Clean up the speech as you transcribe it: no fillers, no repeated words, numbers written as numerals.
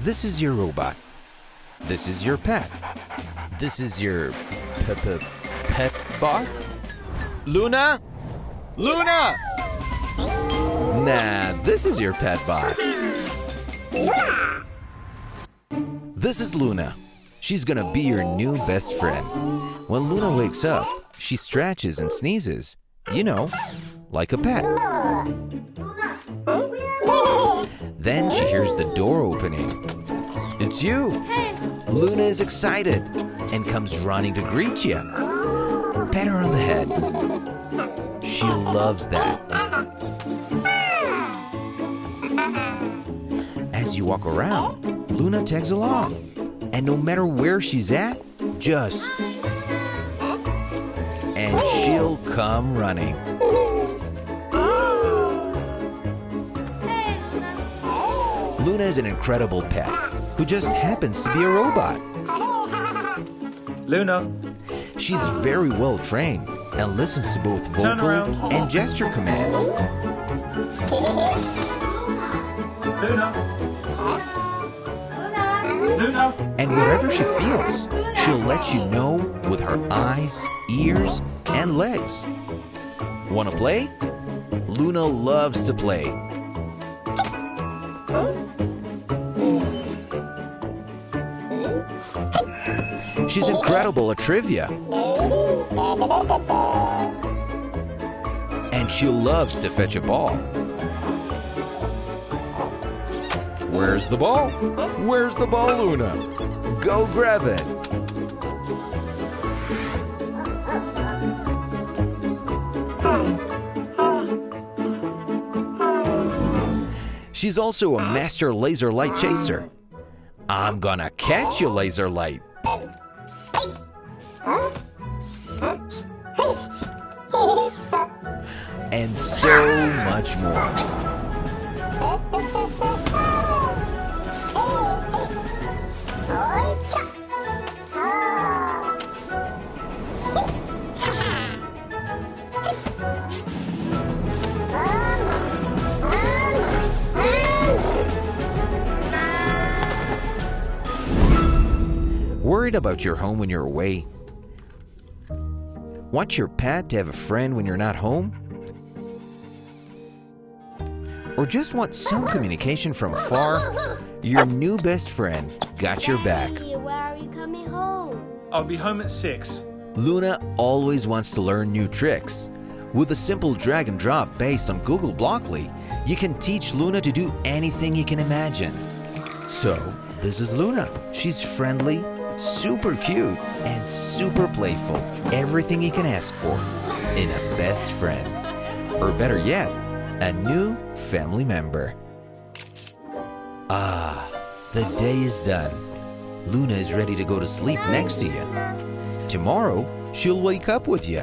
This is your robot. This is your pet. This is your pet bot? Loona? Loona! Nah, this is your pet bot. This is Loona. She's gonna be your new best friend. When Loona wakes up, she stretches and sneezes. You know, like a pet. Then she hears the door opening. It's you! Loona is excited and comes running to greet you. Pat her on the head. She loves that. As you walk around, Loona tags along. And no matter where she's at, just... and she'll come running. Loona is an incredible pet who just happens to be a robot. Loona, She's very well trained and listens to both Turn vocal around. and gesture commands. Loona, Loona. And whatever she feels, she'll let you know with her eyes, ears, and legs. Wanna play? Loona loves to play. She's incredible at trivia. And she loves to fetch a ball. Where's the ball? Where's the ball, Loona? Go grab it. She's also a master laser light chaser. I'm gonna catch you, laser light. And so much more. Worried about your home when you're away? Want your pet to have a friend when you're not home? Or just want some communication from afar? Your new best friend got your back. Daddy, where are you coming home? I'll be home at 6. Loona always wants to learn new tricks. With a simple drag and drop based on Google Blockly, you can teach Loona to do anything you can imagine. So, this is Loona. She's friendly, super cute, and super playful. Everything you can ask for in a best friend. Or better yet, a new family member. Ah, the day is done. Loona is ready to go to sleep next to you. Tomorrow, she'll wake up with you.